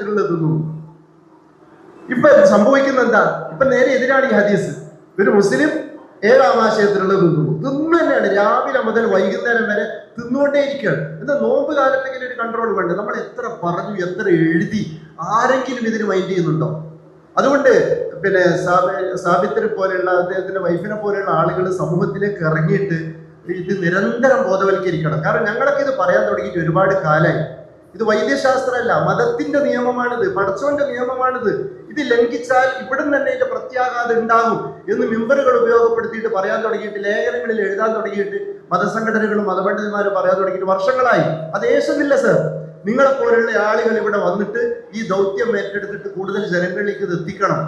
തിന്നു. ഇപ്പൊ സംഭവിക്കുന്ന എന്താ? ഇപ്പൊ നേരെ എതിരാണ് ഈ ഹദീസ്. ഒരു മുസ്ലിം 7 ആശയത്തിലുള്ളത് തിന്നു തന്നെയാണ്. രാവിലെ മുതൽ വൈകുന്നേരം വരെ തിന്നുകൊണ്ടേയിരിക്കുകയാണ്. എന്താ നോമ്പ് കാലത്തെങ്കിലും ഒരു കൺട്രോൾ വേണ്ട. നമ്മൾ എത്ര പറഞ്ഞു, എത്ര എഴുതി, ആരെങ്കിലും ഇതിന് മൈൻഡ് ചെയ്യുന്നുണ്ടോ? അതുകൊണ്ട് പിന്നെ സാബിത്തിനെ പോലെയുള്ള അദ്ദേഹത്തിന്റെ വൈഫിനെ പോലെയുള്ള ആളുകൾ സമൂഹത്തിലേക്ക് ഇറങ്ങിയിട്ട് ഇത് നിരന്തരം ബോധവൽക്കരിക്കണം. കാരണം ഞങ്ങളൊക്കെ ഇത് പറയാൻ തുടങ്ങിയിട്ട് ഒരുപാട് കാലമായി. ഇത് വൈദ്യശാസ്ത്രമല്ല, മതത്തിന്റെ നിയമമാണിത്, പടച്ചോന്റെ നിയമമാണിത്. ഇത് ലംഘിച്ചാൽ ഇവിടുന്ന് തന്നെ ഇതിന്റെ പ്രത്യാഘാതം ഉണ്ടാകും എന്ന് മിമ്പറുകൾ ഉപയോഗപ്പെടുത്തിയിട്ട് പറയാൻ തുടങ്ങിയിട്ട്, ലേഖനങ്ങളിൽ എഴുതാൻ തുടങ്ങിയിട്ട്, മതസംഘടനകളും മതപണ്ഡിതന്മാരും പറയാൻ തുടങ്ങിയിട്ട് വർഷങ്ങളായി. അത് യേശുന്നില്ല സർ. നിങ്ങളെ പോലുള്ള ആളുകൾ ഇവിടെ വന്നിട്ട് ഈ ദൗത്യം ഏറ്റെടുത്തിട്ട് കൂടുതൽ ജനങ്ങളിലേക്ക് ഇത് എത്തിക്കണം.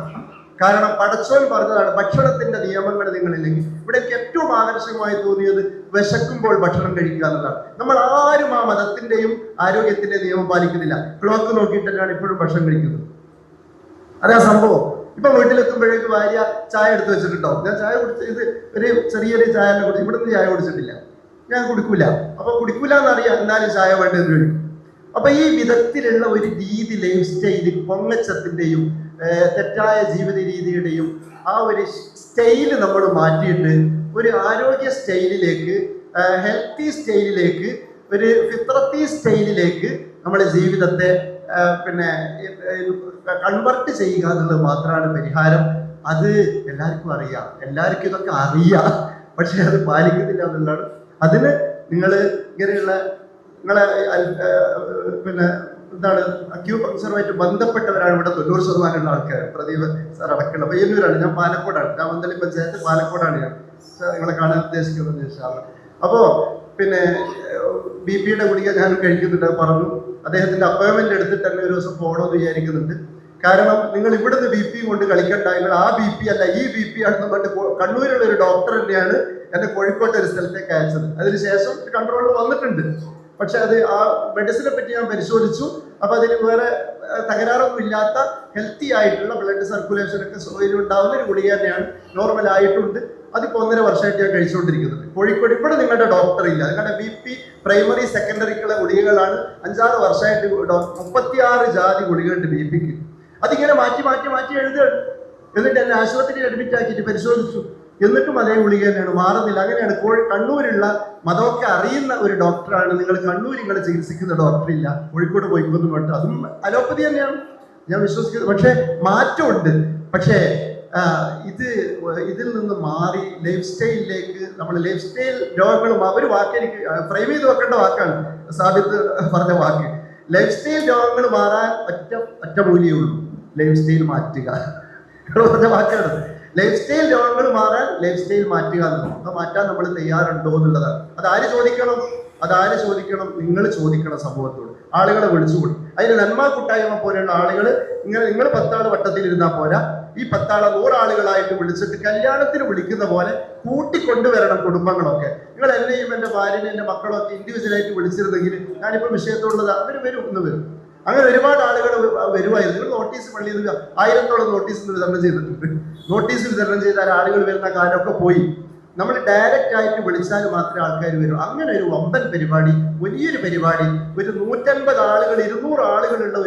കാരണം പടച്ചോൻ പറഞ്ഞതാണ് ഭക്ഷണത്തിന്റെ നിയമങ്ങൾ നിങ്ങളില്ലെങ്കിൽ. ഇവിടേക്ക് ഏറ്റവും ആകർഷകമായി തോന്നിയത് വിശക്കുമ്പോൾ ഭക്ഷണം കഴിക്കുക എന്നതാണ്. നമ്മൾ ആരും ആ മതത്തിന്റെയും ആരോഗ്യത്തിന്റെ നിയമം പാലിക്കുന്നില്ല. ക്ലോക്ക് നോക്കിയിട്ട് തന്നെയാണ് ഇപ്പോഴും ഭക്ഷണം കഴിക്കുന്നത്. അതാ സംഭവം. ഇപ്പൊ വീട്ടിലെത്തുമ്പോഴേക്ക് ഭാര്യ ചായ എടുത്ത് വെച്ചിട്ടുണ്ടോ? ഞാൻ ചായ കുടിച്ച് ഇത് ഒരു ചെറിയൊരു ചായ കുടിച്ചു, ഇവിടുന്ന് ചായ കുടിച്ചിട്ടില്ല, ഞാൻ കുടിക്കൂല. അപ്പൊ കുടിക്കൂല എന്നറിയാം, എന്നാലും ചായ വേണ്ടതെന്ന് വരും. അപ്പൊ ഈ വിധത്തിലുള്ള ഒരു രീതി, ലൈഫ് സ്റ്റൈല്, പൊങ്ങച്ചത്തിന്റെയും തെറ്റായ ജീവിത രീതിയുടെയും ആ ഒരു സ്റ്റൈല് നമ്മൾ മാറ്റിയിട്ട് ഒരു ആരോഗ്യ സ്റ്റൈലിലേക്ക്, ഹെൽത്തി സ്റ്റൈലിലേക്ക്, ഒരു ഫിത്രത്തി സ്റ്റൈലിലേക്ക് നമ്മുടെ ജീവിതത്തെ പിന്നെ കൺവെർട്ട് ചെയ്യുക എന്നുള്ളത് മാത്രമാണ് പരിഹാരം. അത് എല്ലാവർക്കും അറിയാം, എല്ലാവർക്കും ഇതൊക്കെ അറിയാം, പക്ഷെ അത് പാലിക്കുന്നില്ല എന്നുള്ളതാണ്. അതിന് നിങ്ങൾ ഇങ്ങനെയുള്ള നിങ്ങളെ പിന്നെ എന്താണ് അക്യൂപങ്ചറുമായിട്ട് ബന്ധപ്പെട്ടവരാണ് ഇവിടെ 90% ആൾക്കാർ. പ്രദീപ് സാർ അടക്കമുള്ള പയ്യന്നൂരാണ്, ഞാൻ പാലക്കോടാണ്, രാമന്തളി പഞ്ചായത്ത് പാലക്കോടാണ് ഞാൻ നിങ്ങളെ കാണാൻ ഉദ്ദേശിക്കുന്നത്. അപ്പോ പിന്നെ BP-യുടെ ഗുളിക ഞാൻ കഴിക്കുന്നുണ്ട് പറഞ്ഞു. അദ്ദേഹത്തിന്റെ അപ്പോയിന്റ്മെന്റ് എടുത്തിട്ട് തന്നെ ഒരു ദിവസം പോകണമെന്ന് വിചാരിക്കുന്നുണ്ട്. കാരണം നിങ്ങൾ ഇവിടുന്ന് BP കൊണ്ട് കളിക്കണ്ട, നിങ്ങൾ ആ BP അല്ല ഈ BP ആണെന്ന് പറഞ്ഞിട്ട് കണ്ണൂരിലുള്ള ഒരു ഡോക്ടർ തന്നെയാണ് എന്നെ കോഴിക്കോട്ടെ ഒരു സ്ഥലത്തേക്ക് അയച്ചത്. അതിനുശേഷം കൺട്രോളിൽ വന്നിട്ടുണ്ട്. പക്ഷെ അത് ആ മെഡിസിനെ പറ്റി ഞാൻ പരിശോധിച്ചു. അപ്പൊ അതിന് വേറെ തകരാറൊന്നും ഇല്ലാത്ത ഹെൽത്തി ആയിട്ടുള്ള ബ്ലഡ് സർക്കുലേഷൻ ഒക്കെ സോയിൽ ഉണ്ടാവുന്ന ഒരു ഗുളിക തന്നെയാണ്, നോർമൽ ആയിട്ടുണ്ട്. അതിപ്പോ 1.5 വർഷമായിട്ട് ഞാൻ കഴിച്ചുകൊണ്ടിരിക്കുന്നുണ്ട്. കോഴിക്കോട് ഇവിടെ നിങ്ങളുടെ ഡോക്ടർ ഇല്ല, നിങ്ങളുടെ BP പ്രൈമറി സെക്കൻഡറിക്കുള്ള ഗുളികകളാണ്. 5-6 വർഷമായിട്ട് 36 ജാതി ഗുളികയുണ്ട് BP-ക്ക്. അതിങ്ങനെ മാറ്റി മാറ്റി മാറ്റി എഴുതുകയാണ്. എന്നിട്ട് എന്നെ ആശുപത്രിയിൽ അഡ്മിറ്റ് ആക്കിയിട്ട് പരിശോധിച്ചു, എന്നിട്ടും അതേ ഗുളിക തന്നെയാണ്, മാറുന്നില്ല. അങ്ങനെയാണ് കണ്ണൂരുള്ള മതമൊക്കെ അറിയുന്ന ഒരു ഡോക്ടറാണ്. നിങ്ങൾ കണ്ണൂർ നിങ്ങളെ ചികിത്സിക്കുന്ന ഡോക്ടറില്ല, കോഴിക്കോട് പോയിക്കൊന്നു പറഞ്ഞിട്ട് അതും അലോപ്പതി തന്നെയാണ് ഞാൻ വിശ്വസിക്കുന്നത്. പക്ഷെ മാറ്റമുണ്ട്. പക്ഷേ ഇതിൽ നിന്ന് മാറി ലൈഫ് സ്റ്റൈലിലേക്ക്, നമ്മൾ ലൈഫ് സ്റ്റൈൽ രോഗങ്ങളും അവർ വാക്ക് എനിക്ക് ഫ്രെയിം ചെയ്ത് വെക്കേണ്ട വാക്കാണ് സാബിത്ത് പറഞ്ഞ വാക്ക്. ലൈഫ് സ്റ്റൈൽ രോഗങ്ങൾ മാറാൻ ഒറ്റ മൂല്യമേ ഉള്ളൂ, ലൈഫ് സ്റ്റൈൽ മാറ്റുക പറഞ്ഞ വാക്കാണ്. ലൈഫ് സ്റ്റൈൽ രോഗങ്ങൾ മാറാൻ ലൈഫ് സ്റ്റൈൽ മാറ്റുക എന്നുള്ളത്. അത് മാറ്റാൻ നമ്മൾ തയ്യാറുണ്ടോ എന്നുള്ളതാണ്. അതാര് ചോദിക്കണം? നിങ്ങൾ ചോദിക്കണം സമൂഹത്തോട്. ആളുകളെ വിളിച്ചുകൂടി അതിന് നന്മ കൂട്ടായ്മ പോലെയുള്ള ആളുകൾ നിങ്ങൾ 10 ആൾ വട്ടത്തിലിരുന്നാൽ പോരാ, ഈ 10 ആളെ 100 ആളുകളായിട്ട് വിളിച്ചിട്ട് കല്യാണത്തിന് വിളിക്കുന്ന പോലെ കൂട്ടിക്കൊണ്ടുവരണം കുടുംബങ്ങളൊക്കെ. നിങ്ങൾ എന്നെയും എൻ്റെ ഭാര്യനെയും എൻ്റെ മക്കളൊക്കെ ഇൻഡിവിജ്വലായിട്ട് വിളിച്ചിരുന്നെങ്കിൽ ഞാനിപ്പോൾ വിഷയത്തോടുള്ളത് അവർ വരും. അങ്ങനെ ഒരുപാട് ആളുകൾ വരുമായിരുന്നു. നിങ്ങൾ നോട്ടീസ് പള്ളിയിൽ 1000-ഓളം നോട്ടീസ് വിതരണം ചെയ്തിട്ടുണ്ട്. നോട്ടീസ് വിതരണം ചെയ്താൽ ആളുകൾ വരുന്ന കാലമൊക്കെ പോയി. നമ്മൾ ഡയറക്റ്റ് ആയിട്ട് വിളിച്ചാൽ മാത്രമേ ആൾക്കാർ വരൂ. അങ്ങനെ ഒരു വമ്പൻ പരിപാടി, വലിയൊരു പരിപാടി, ഒരു 150 ആളുകൾ 200 ആളുകളുള്ള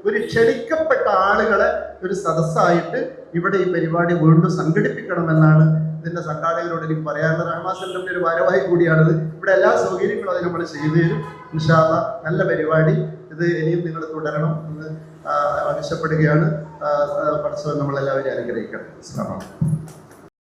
ഒരു ക്ഷണിക്കപ്പെട്ട ആളുകളെ ഒരു സദസ്സായിട്ട് ഇവിടെ ഈ പരിപാടി വീണ്ടും സംഘടിപ്പിക്കണമെന്നാണ് ഇതിന്റെ സംഘാടകരോട് എനിക്ക് പറയാനുള്ള. റഹ്മാൻ സെന്ററിന്റെ ഒരു ഭാരവാഹി കൂടിയാണിത്. ഇവിടെ എല്ലാ സൗകര്യങ്ങളും അത് നമ്മൾ ചെയ്തു തരും ഇൻഷാ അല്ലാഹ്. നല്ല പരിപാടി, ഇത് ഇനിയും നിങ്ങൾ തുടരണം എന്ന് ആവശ്യപ്പെടുകയാണ്. പഠിച്ചവർ നമ്മളെല്ലാവരും അനുഗ്രഹിക്കണം. അസ്സലാമു അലൈക്കും.